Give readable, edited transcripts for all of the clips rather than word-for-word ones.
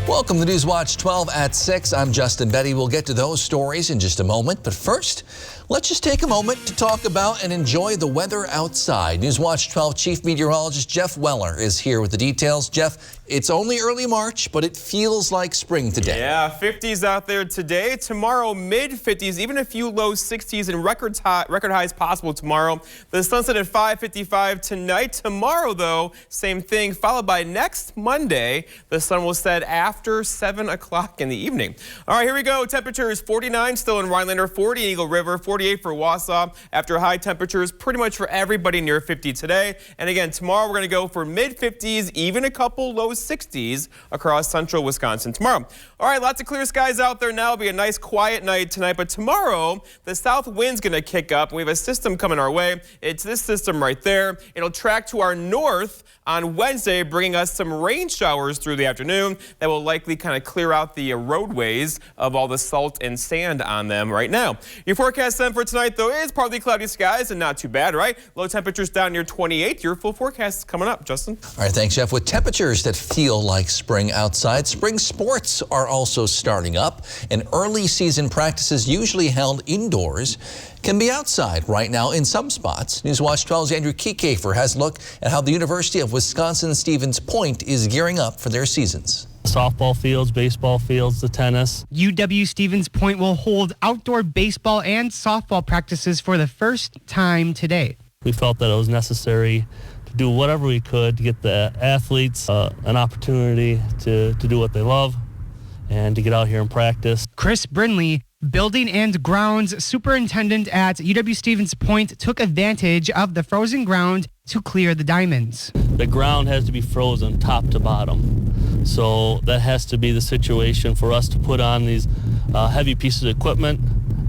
Welcome to Newswatch 12 at 6. I'm Justin Betty. We'll get to those stories in just a moment. But first, let's just take a moment to talk about and enjoy the weather outside. Newswatch 12 Chief Meteorologist Jeff Weller is here with the details. Jeff, it's only early March, but it feels like spring today. Yeah, 50s out there today. Tomorrow, mid-50s, even a few low 60s and record highs possible tomorrow. The sunset at 5:55 tonight. Tomorrow, though, same thing, followed by next Monday. The sun will set after 7 o'clock in the evening. All right, here we go. Temperatures 49 still in Rhinelander, 40 in Eagle River, 48 for Wausau. After high temperatures pretty much for everybody near 50 today. And again, tomorrow we're going to go for mid-50s, even a couple low 60s across central Wisconsin tomorrow. All right, lots of clear skies out there now. It'll be a nice quiet night tonight, but tomorrow the south wind's going to kick up. We have a system coming our way. It's this system right there. It'll track to our north on Wednesday, bringing us some rain showers through the afternoon that will likely kind of clear out the roadways of all the salt and sand on them right now. Your forecast then for tonight, though, is partly cloudy skies and not too bad, right? Low temperatures down near 28. Your full forecast is coming up, Justin. All right, thanks, Jeff. With temperatures that feel like spring outside, spring sports are also starting up, and early season practices usually held indoors can be outside right now in some spots. Newswatch 12's Andrew Kiekefer has a look at how the University of Wisconsin-Stevens Point is gearing up for their seasons. Softball fields, baseball fields, the tennis. UW-Stevens Point will hold outdoor baseball and softball practices for the first time today. We felt that it was necessary to do whatever we could to get the athletes an opportunity to do what they love and to get out here and practice. Chris Brindley, Building and Grounds Superintendent at UW-Stevens Point, took advantage of the frozen ground to clear the diamonds. The ground has to be frozen top to bottom. So that has to be the situation for us to put on these heavy pieces of equipment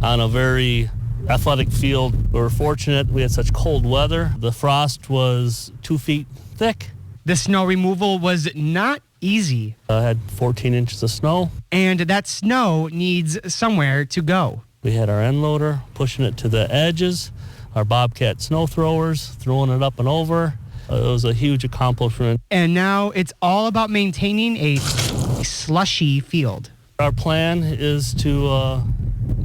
on a very athletic field. We were fortunate we had such cold weather. The frost was 2 feet thick. The snow removal was not easy. I had 14 inches of snow. And that snow needs somewhere to go. We had our end loader pushing it to the edges, our Bobcat snow throwers throwing it up and over. It was a huge accomplishment. And now it's all about maintaining a slushy field. Our plan is to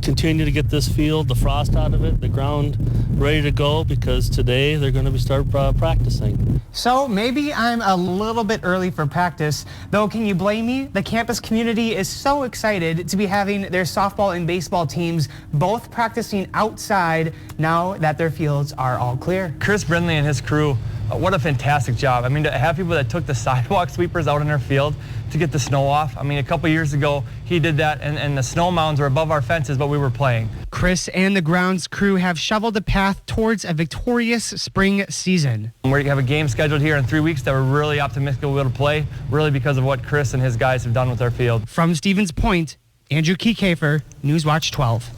continue to get this field, the frost out of it, the ground ready to go, because today they're going to start practicing. So maybe I'm a little bit early for practice, though can you blame me? The campus community is so excited to be having their softball and baseball teams both practicing outside now that their fields are all clear. Chris Brindley and his crew, what a fantastic job. I mean, to have people that took the sidewalk sweepers out in our field to get the snow off. I mean, a couple years ago, he did that, and the snow mounds were above our fences, but we were playing. Chris and the grounds crew have shoveled the path towards a victorious spring season. We have a game scheduled here in 3 weeks that we're really optimistic we'll be able to play, really because of what Chris and his guys have done with our field. From Stevens Point, Andrew Kiekefer, Newswatch 12.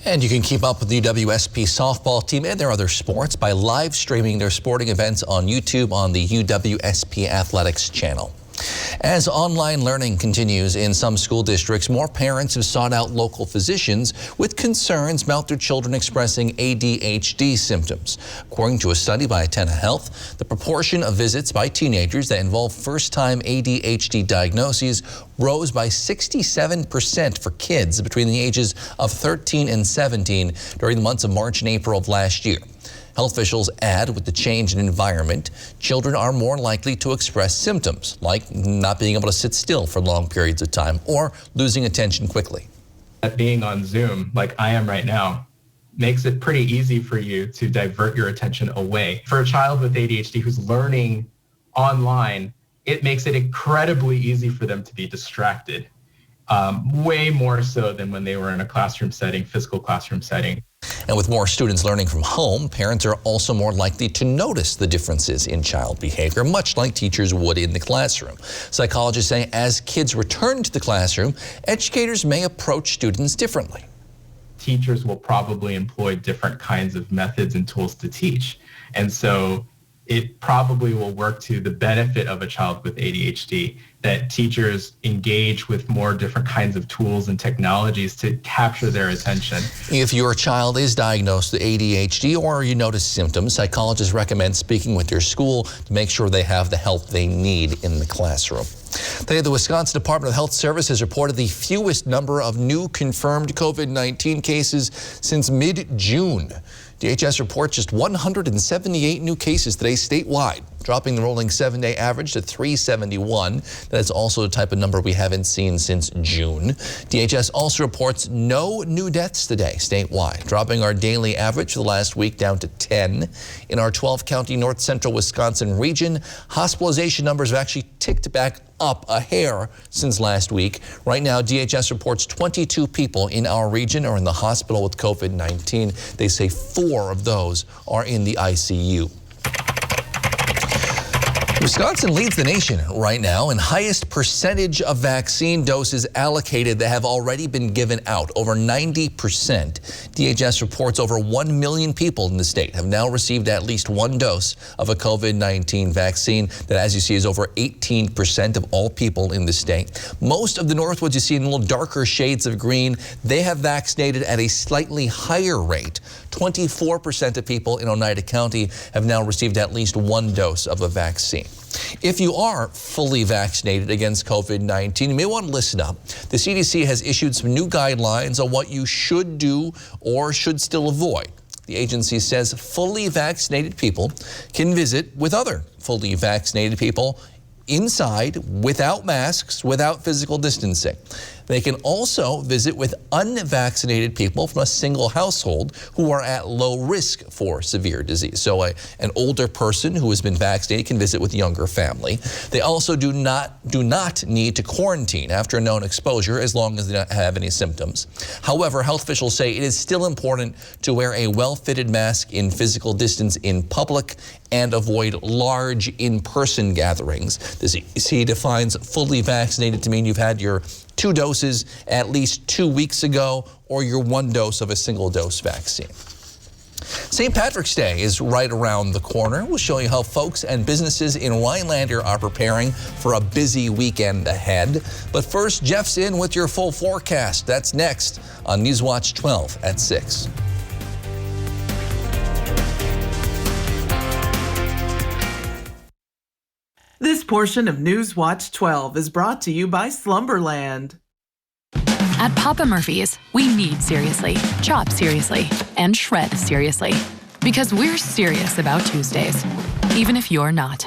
And you can keep up with the UWSP softball team and their other sports by live streaming their sporting events on YouTube on the UWSP Athletics channel. As online learning continues in some school districts, more parents have sought out local physicians with concerns about their children expressing ADHD symptoms. According to a study by Atena Health, the proportion of visits by teenagers that involve first-time ADHD diagnoses rose by 67% for kids between the ages of 13 and 17 during the months of March and April of last year. Health officials add, with the change in environment, children are more likely to express symptoms like not being able to sit still for long periods of time or losing attention quickly. Being on Zoom, like I am right now, makes it pretty easy for you to divert your attention away. For a child with ADHD who's learning online, it makes it incredibly easy for them to be distracted, way more so than when they were in a classroom setting, physical classroom setting. And with more students learning from home, parents are also more likely to notice the differences in child behavior, much like teachers would in the classroom. Psychologists say as kids return to the classroom, educators may approach students differently. Teachers will probably employ different kinds of methods and tools to teach. And so it probably will work to the benefit of a child with ADHD that teachers engage with more different kinds of tools and technologies to capture their attention. If your child is diagnosed with ADHD or you notice symptoms, psychologists recommend speaking with your school to make sure they have the help they need in the classroom. Today, the Wisconsin Department of Health Services reported the fewest number of new confirmed COVID-19 cases since mid-June. DHS reports just 178 new cases today statewide, dropping the rolling 7-day average to 371. That's also the type of number we haven't seen since June. DHS also reports no new deaths today statewide, dropping our daily average for the last week down to 10. In our 12-county north central Wisconsin region, hospitalization numbers have actually ticked back up a hair since last week. Right now, DHS reports 22 people in our region are in the hospital with COVID-19. They say 4 of those are in the ICU. Wisconsin leads the nation right now in highest percentage of vaccine doses allocated that have already been given out, over 90%. DHS reports over 1 million people in the state have now received at least one dose of a COVID-19 vaccine. That, as you see, is over 18% of all people in the state. Most of the Northwoods you see in a little darker shades of green, they have vaccinated at a slightly higher rate. 24% of people in Oneida County have now received at least one dose of a vaccine. If you are fully vaccinated against COVID-19, you may want to listen up. The CDC has issued some new guidelines on what you should do or should still avoid. The agency says fully vaccinated people can visit with other fully vaccinated people inside without masks, without physical distancing. They can also visit with unvaccinated people from a single household who are at low risk for severe disease. So an older person who has been vaccinated can visit with a younger family. They also do not need to quarantine after a known exposure as long as they don't have any symptoms. However, health officials say it is still important to wear a well-fitted mask in physical distance in public and avoid large in-person gatherings. The CDC defines fully vaccinated to mean you've had your 2 doses at least 2 weeks ago or your 1 dose of a single dose vaccine. St. Patrick's Day is right around the corner. We'll show you how folks and businesses in Rhinelander are preparing for a busy weekend ahead. But first, Jeff's in with your full forecast. That's next on Newswatch 12 at 6. This portion of Newswatch 12 is brought to you by Slumberland. At Papa Murphy's, we knead seriously, chop seriously, and shred seriously. Because we're serious about Tuesdays, even if you're not.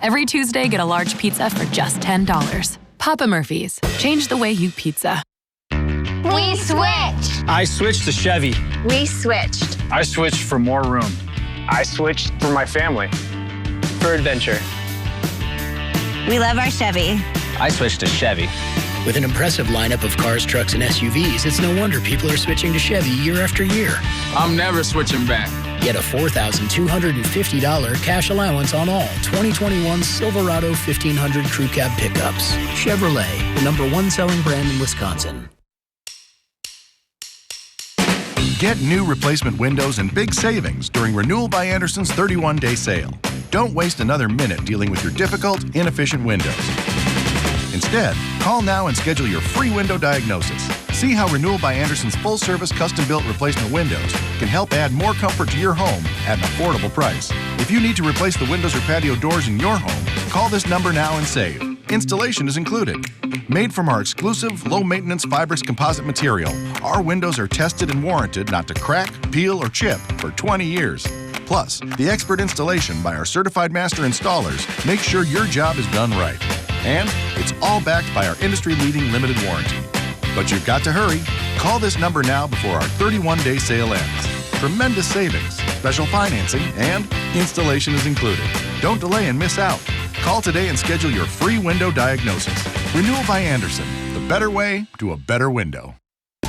Every Tuesday, get a large pizza for just $10. Papa Murphy's, change the way you pizza. We switched. I switched to Chevy. We switched. I switched for more room. I switched for my family. For adventure. We love our Chevy. I switched to Chevy. With an impressive lineup of cars, trucks, and SUVs, it's no wonder people are switching to Chevy year after year. I'm never switching back. Get a $4,250 cash allowance on all 2021 Silverado 1500 Crew Cab pickups. Chevrolet, the #1 selling brand in Wisconsin. Get new replacement windows and big savings during Renewal by Andersen's 31-day sale. Don't waste another minute dealing with your difficult, inefficient windows. Instead, call now and schedule your free window diagnosis. See how Renewal by Andersen's full-service custom-built replacement windows can help add more comfort to your home at an affordable price. If you need to replace the windows or patio doors in your home, call this number now and save. Installation is included. Made from our exclusive, low-maintenance Fibrix composite material, our windows are tested and warranted not to crack, peel, or chip for 20 years. Plus, the expert installation by our certified master installers makes sure your job is done right. And it's all backed by our industry-leading limited warranty. But you've got to hurry. Call this number now before our 31-day sale ends. Tremendous savings, special financing, and installation is included. Don't delay and miss out. Call today and schedule your free window diagnosis. Renewal by Andersen, the better way to a better window.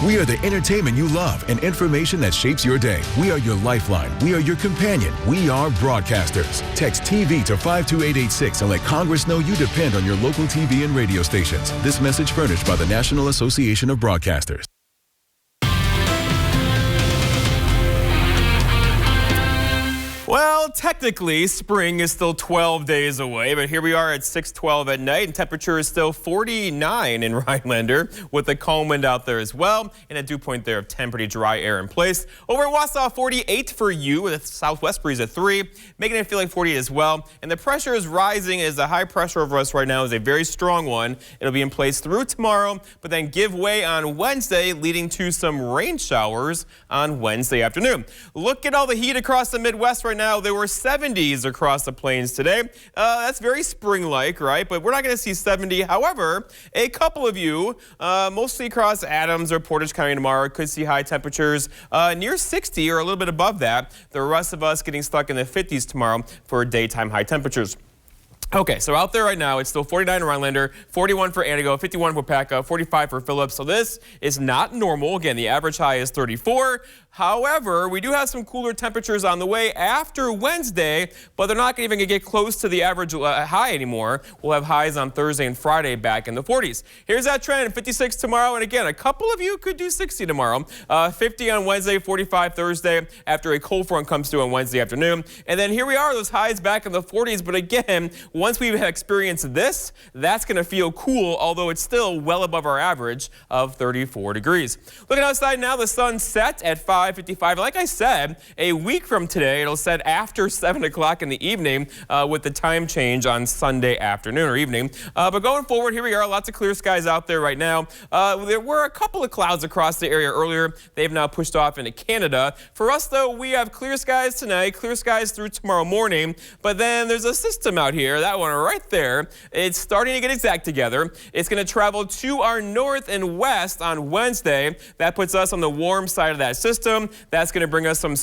We are the entertainment you love and information that shapes your day. We are your lifeline. We are your companion. We are broadcasters. Text TV to 52886 and let Congress know you depend on your local TV and radio stations. This message furnished by the National Association of Broadcasters. Well, Well, technically, spring is still 12 days away, but here we are at 6:12 at night, and temperature is still 49 in Rhinelander, with a calm wind out there as well, and a dew point there of 10, pretty dry air in place. Over in Wausau, 48 for you, with a southwest breeze at 3, making it feel like 48 as well. And the pressure is rising as the high pressure over us right now is a very strong one. It'll be in place through tomorrow, but then give way on Wednesday, leading to some rain showers on Wednesday afternoon. Look at all the heat across the Midwest right now. There were 70s across the plains today. That's very spring-like, right? But we're not going to see 70. However, a couple of you, mostly across Adams or Portage County tomorrow, could see high temperatures near 60 or a little bit above that. The rest of us getting stuck in the 50s tomorrow for daytime high temperatures. Okay, so out there right now, it's still 49 in Rhinelander, 41 for Antigo, 51 for Wapaka, 45 for Phillips. So this is not normal. Again, the average high is 34. However, we do have some cooler temperatures on the way after Wednesday, but they're not even going to get close to the average high anymore. We'll have highs on Thursday and Friday back in the 40s. Here's that trend, 56 tomorrow, and again, a couple of you could do 60 tomorrow. 50 on Wednesday, 45 Thursday, after a cold front comes through on Wednesday afternoon. And then here we are, those highs back in the 40s, but again, once we've experienced this, that's going to feel cool, although it's still well above our average of 34 degrees. Looking outside now, the sun set at 5:55. Like I said, a week from today, it'll set after 7 o'clock in the evening with the time change on Sunday afternoon or evening. But going forward, here we are, lots of clear skies out there right now. There were a couple of clouds across the area earlier. They've now pushed off into Canada. For us, though, we have clear skies tonight, clear skies through tomorrow morning, but then there's a system out here, that one right there. It's starting to get its act together. It's going to travel to our north and west on Wednesday. That puts us on the warm side of that system. That's going to bring us some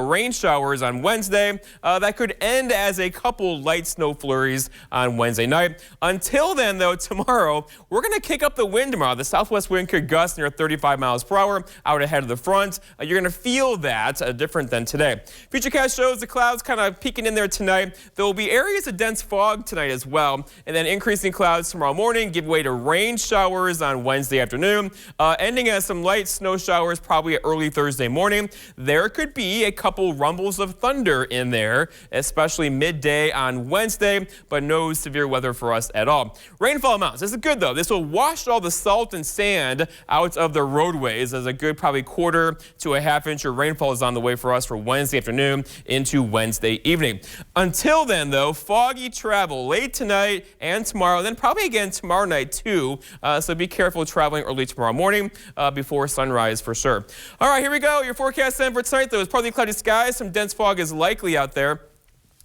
rain showers on Wednesday. That could end as a couple light snow flurries on Wednesday night. Until then, though, tomorrow, we're going to kick up the wind tomorrow. The southwest wind could gust near 35 miles per hour out ahead of the front. You're going to feel that different than today. Futurecast shows the clouds kind of peeking in there tonight. There will be areas of dense fog tonight as well, and then increasing clouds tomorrow morning give way to rain showers on Wednesday afternoon, ending as some light snow showers probably early Thursday morning. There could be a couple rumbles of thunder in there, especially midday on Wednesday, but no severe weather for us at all. Rainfall amounts, this is good though. This will wash all the salt and sand out of the roadways. There's a good probably quarter to a half inch of rainfall is on the way for us for Wednesday afternoon into Wednesday evening. Until then though, foggy travel late tonight and tomorrow, then probably again tomorrow night too. So be careful traveling early tomorrow morning before sunrise for sure. All right, here we go. Your forecast then for tonight though is partly cloudy skies. Some dense fog is likely out there.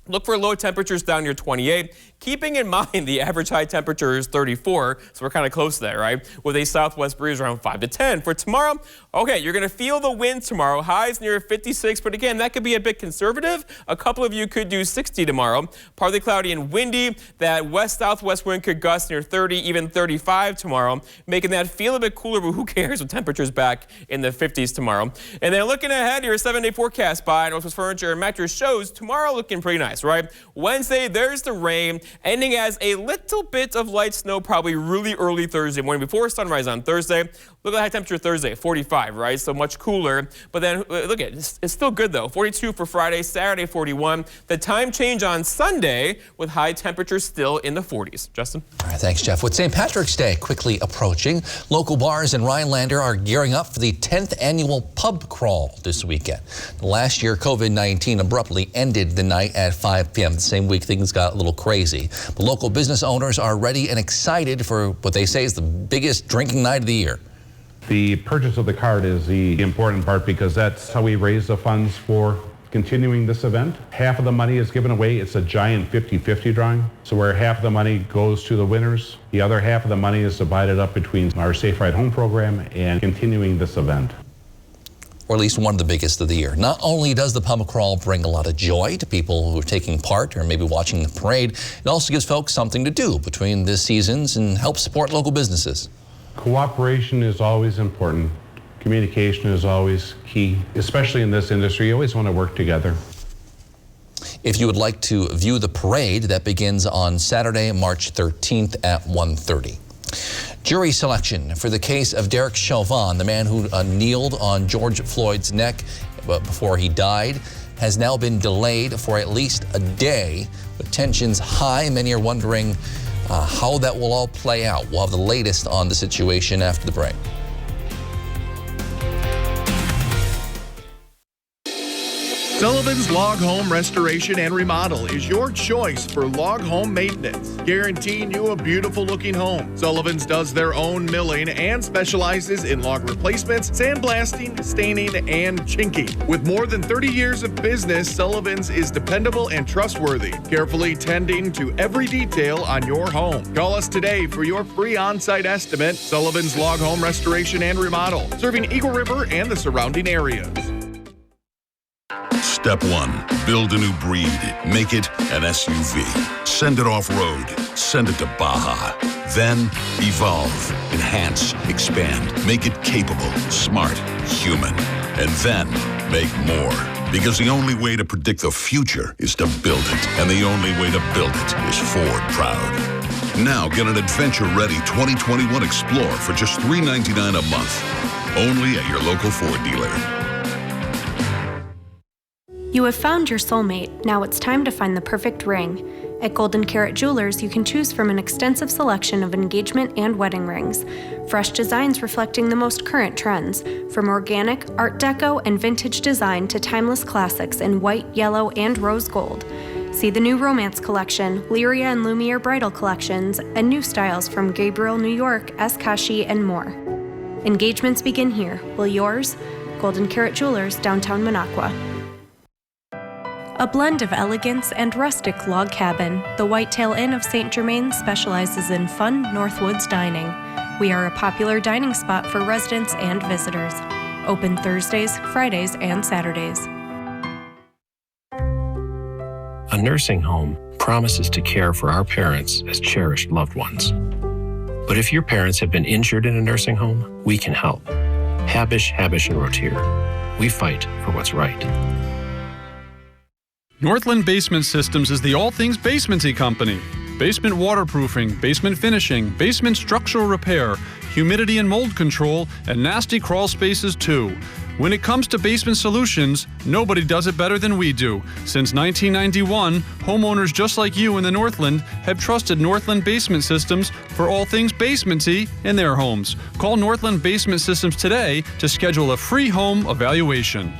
Look for low temperatures down near 28. Keeping in mind the average high temperature is 34, so we're kind of close to that, right? With a southwest breeze around 5 to 10. For tomorrow, okay, you're going to feel the wind tomorrow. Highs near 56, but again, that could be a bit conservative. A couple of you could do 60 tomorrow. Partly cloudy and windy. That west-southwest wind could gust near 30, even 35 tomorrow, making that feel a bit cooler, but who cares with temperatures back in the 50s tomorrow. And then looking ahead, your 7-day forecast by Northwest Furniture and Mattress shows tomorrow looking pretty nice, right? Wednesday, there's the rain, ending as a little bit of light snow probably really early Thursday morning before sunrise on Thursday. Look at the high temperature Thursday, 45, right? So much cooler. But then look at it, it's still good though. 42 for Friday, Saturday 41. The time change on Sunday with high temperatures still in the 40s. Justin? All right, thanks, Jeff. With St. Patrick's Day quickly approaching, local bars in Rhinelander are gearing up for the 10th annual pub crawl this weekend. Last year, COVID-19 abruptly ended the night at 5 p.m. The same week, things got a little crazy. But local business owners are ready and excited for what they say is the biggest drinking night of the year. The purchase of the card is the important part because that's how we raise the funds for continuing this event. Half of the money is given away. It's a giant 50-50 drawing. So where half of the money goes to the winners, the other half of the money is divided up between our Safe Ride Home program and continuing this event. Or at least one of the biggest of the year. Not only does the pub crawl bring a lot of joy to people who are taking part or maybe watching the parade, it also gives folks something to do between the seasons and help support local businesses. Cooperation is always important. Communication is always key, especially in this industry. You always want to work together. If you would like to view the parade, that begins on Saturday, March 13th at 1:30. Jury selection for the case of Derek Chauvin, the man who kneeled on George Floyd's neck before he died. has now been delayed for at least a day. With tensions high, many are wondering how that will all play out. We'll have the latest on the situation after the break. Sullivan's Log Home Restoration and Remodel is your choice for log home maintenance, guaranteeing you a beautiful looking home. Sullivan's does their own milling and specializes in log replacements, sandblasting, staining, and chinking. With more than 30 years of business, Sullivan's is dependable and trustworthy, carefully tending to every detail on your home. Call us today for your free on-site estimate. Sullivan's Log Home Restoration and Remodel, serving Eagle River and the surrounding areas. Step 1, build a new breed. Make it an SUV. Send it off-road. Send it to Baja. Then evolve, enhance, expand. Make it capable, smart, human. And then make more. Because the only way to predict the future is to build it. And the only way to build it is Ford Proud. Now get an adventure-ready 2021 Explorer for just $399 a month. Only at your local Ford dealer. You have found your soulmate. Now it's time to find the perfect ring. At Golden Carat Jewelers, you can choose from an extensive selection of engagement and wedding rings. Fresh designs reflecting the most current trends, from organic, art deco, and vintage design to timeless classics in white, yellow, and rose gold. See the new Romance Collection, Lyria and Lumiere Bridal Collections, and new styles from Gabriel New York, S. Kashi, and more. Engagements begin here. Will yours? Golden Carat Jewelers, downtown Minocqua. A blend of elegance and rustic log cabin, the Whitetail Inn of St. Germain specializes in fun Northwoods dining. We are a popular dining spot for residents and visitors. Open Thursdays, Fridays, and Saturdays. A nursing home promises to care for our parents as cherished loved ones. But if your parents have been injured in a nursing home, we can help. Habish, Habish, and Rotier. We fight for what's right. Northland Basement Systems is the all things basementy company. Basement waterproofing, basement finishing, basement structural repair, humidity and mold control, and nasty crawl spaces too. When it comes to basement solutions, nobody does it better than we do. Since 1991, homeowners just like you in the Northland have trusted Northland Basement Systems for all things basementy in their homes. Call Northland Basement Systems today to schedule a free home evaluation.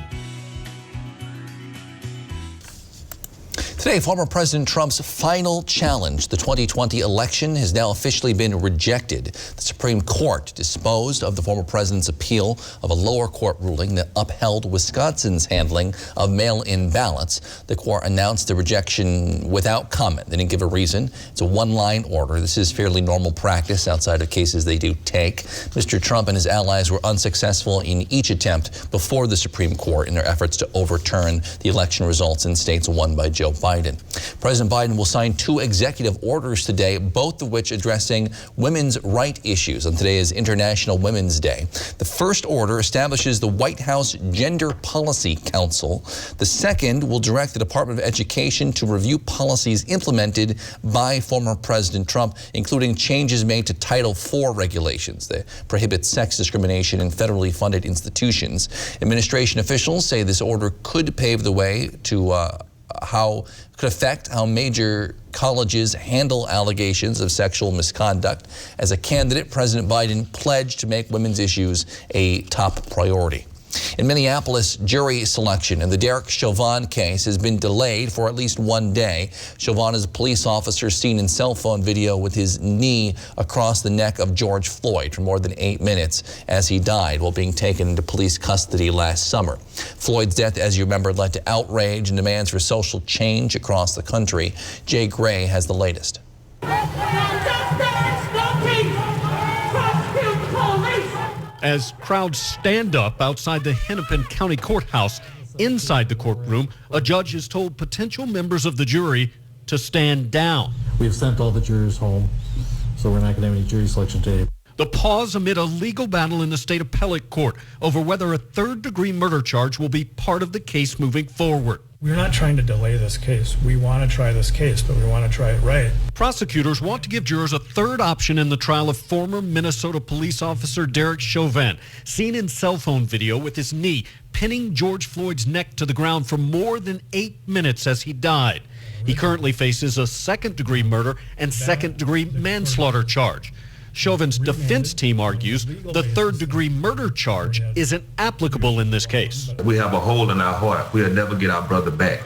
Today, former President Trump's final challenge, the 2020 election, has now officially been rejected. The Supreme Court disposed of the former president's appeal of a lower court ruling that upheld Wisconsin's handling of mail-in ballots. The court announced the rejection without comment. They didn't give a reason. It's a one-line order. This is fairly normal practice outside of cases they do take. Mr. Trump and his allies were unsuccessful in each attempt before the Supreme Court in their efforts to overturn the election results in states won by Joe Biden. President Biden will sign 2 executive orders today, both of which addressing women's rights issues on today is International Women's Day. The first order establishes the White House Gender Policy Council. The second will direct the Department of Education to review policies implemented by former President Trump, including changes made to Title IV regulations that prohibit sex discrimination in federally funded institutions. Administration officials say this order could pave the way to could affect how major colleges handle allegations of sexual misconduct. As a candidate, President Biden pledged to make women's issues a top priority. In Minneapolis, jury selection in the Derek Chauvin case has been delayed for at least 1 day. Chauvin is a police officer seen in cell phone video with his knee across the neck of George Floyd for more than 8 minutes as he died while being taken into police custody last summer. Floyd's death, as you remember, led to outrage and demands for social change across the country. Jay Gray has the latest. As crowds stand up outside the Hennepin County Courthouse, inside the courtroom, a judge has told potential members of the jury to stand down. We have sent all the jurors home, so we're not going to have any jury selection today. The pause amid a legal battle in the state appellate court over whether a third-degree murder charge will be part of the case moving forward. We're not trying to delay this case. We want to try this case, but we want to try it right. Prosecutors want to give jurors a third option in the trial of former Minnesota police officer Derek Chauvin, seen in cell phone video with his knee pinning George Floyd's neck to the ground for more than 8 minutes as he died. He currently faces a second-degree murder and second-degree manslaughter charge. Chauvin's defense team argues the third-degree murder charge isn't applicable in this case. We have a hole in our heart. We'll never get our brother back.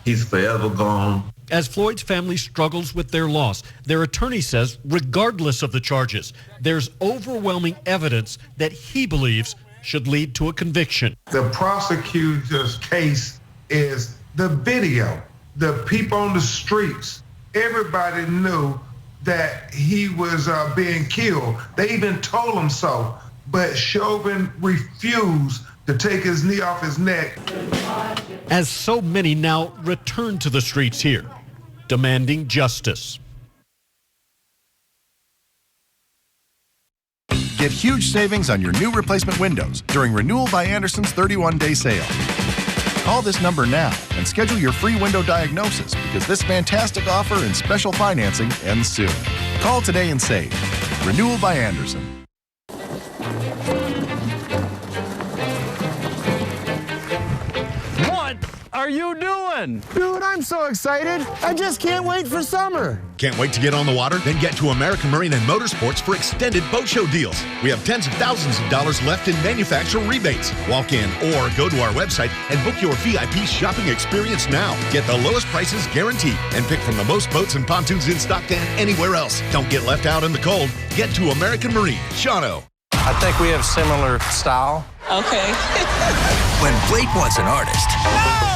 He's forever gone. As Floyd's family struggles with their loss, their attorney says, regardless of the charges, there's overwhelming evidence that he believes should lead to a conviction. The prosecutor's case is the video, the people on the streets. Everybody knew that he was being killed. They even told him so, but Chauvin refused to take his knee off his neck. As so many now return to the streets here, demanding justice. Get huge savings on your new replacement windows during Renewal by Anderson's 31-day sale. Call this number now and schedule your free window diagnosis because this fantastic offer and special financing ends soon. Call today and save. Renewal by Anderson. What are you doing? Dude, I'm so excited. I just can't wait for summer. Can't wait to get on the water? Then get to American Marine and Motorsports for extended boat show deals. We have tens of thousands of dollars left in manufacturer rebates. Walk in or go to our website and book your VIP shopping experience now. Get the lowest prices guaranteed and pick from the most boats and pontoons in stock than anywhere else. Don't get left out in the cold. Get to American Marine. Shawano. I think we have similar style. Okay. When Blake wants an artist,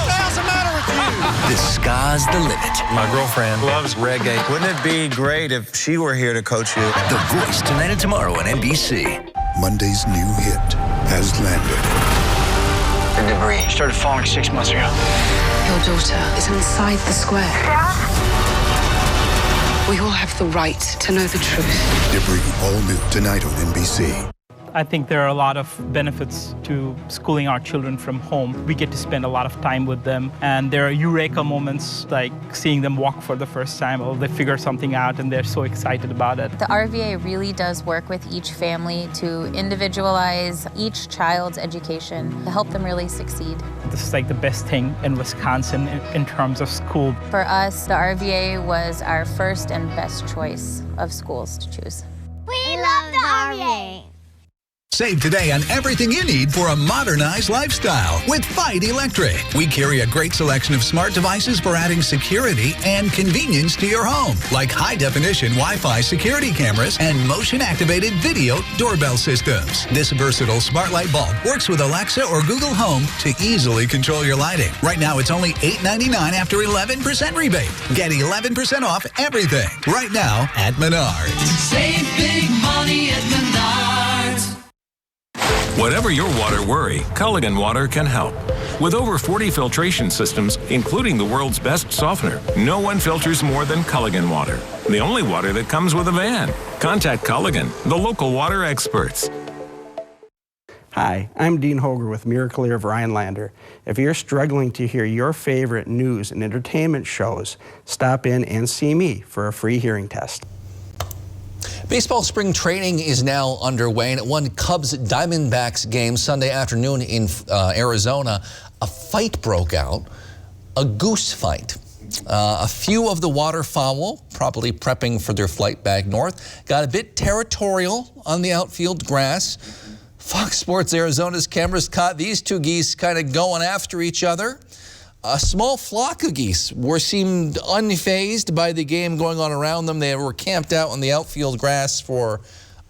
What's the matter with you? the sky's the limit. My girlfriend loves reggae. Wouldn't it be great if she were here to coach you? The Voice tonight and tomorrow on NBC. Monday's new hit has landed. The debris started falling 6 months ago. Your daughter is inside the square. We all have the right to know the truth. Debris, all new tonight on NBC. I think there are a lot of benefits to schooling our children from home. We get to spend a lot of time with them, and there are eureka moments like seeing them walk for the first time, or they figure something out and they're so excited about it. The RVA really does work with each family to individualize each child's education to help them really succeed. This is like the best thing in Wisconsin in terms of school. For us, the RVA was our first and best choice of schools to choose. We love the RVA. Save today on everything you need for a modernized lifestyle with Fight Electric. We carry a great selection of smart devices for adding security and convenience to your home, like high-definition Wi-Fi security cameras and motion-activated video doorbell systems. This versatile smart light bulb works with Alexa or Google Home to easily control your lighting. Right now, it's only $8.99 after 11% rebate. Get 11% off everything right now at Menards. Save big money at Menards. Whatever your water worry, Culligan Water can help. With over 40 filtration systems, including the world's best softener, no one filters more than Culligan Water. The only water that comes with a van. Contact Culligan, the local water experts. Hi, I'm Dean Hoger with Miracle of Rhinelander. If you're struggling to hear your favorite news and entertainment shows, stop in and see me for a free hearing test. Baseball spring training is now underway, and at one Cubs-Diamondbacks game Sunday afternoon in Arizona, a fight broke out, a goose fight. A few of the waterfowl, probably prepping for their flight back north, got a bit territorial on the outfield grass. Fox Sports Arizona's cameras caught these two geese kind of going after each other. A small flock of geese seemed unfazed by the game going on around them. They were camped out on the outfield grass for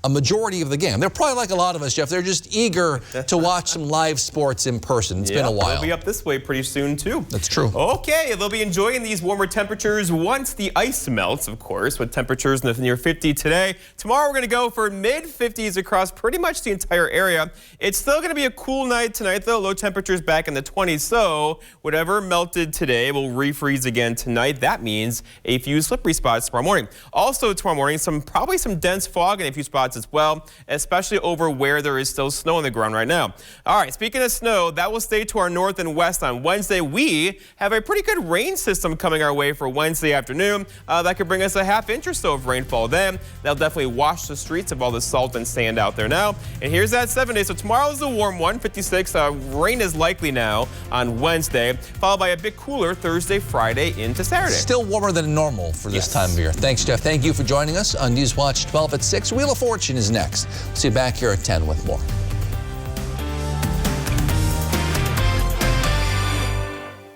a majority of the game. They're probably like a lot of us, Jeff. They're just eager to watch some live sports in person. It's been a while. They'll be up this way pretty soon, too. That's true. Okay, they'll be enjoying these warmer temperatures once the ice melts, of course, with temperatures in the near 50 today. Tomorrow, we're going to go for mid-50s across pretty much the entire area. It's still going to be a cool night tonight, though. Low temperatures back in the 20s, so whatever melted today will refreeze again tonight. That means a few slippery spots tomorrow morning. Also, tomorrow morning, probably some dense fog in a few spots spots as well, especially over where there is still snow on the ground right now. All right, speaking of snow, that will stay to our north and west on Wednesday. We have a pretty good rain system coming our way for Wednesday afternoon. That could bring us a ½ inch or so of rainfall then. That'll definitely wash the streets of all the salt and sand out there now. And here's that 7 day. So tomorrow is the warm one, 56. Rain is likely now on Wednesday, followed by a bit cooler Thursday, Friday into Saturday. Still warmer than normal for this time of year. Thanks, Jeff. Thank you for joining us on Newswatch 12 at 6. Wheel of Fortune is next. We'll see you back here at 10 with more.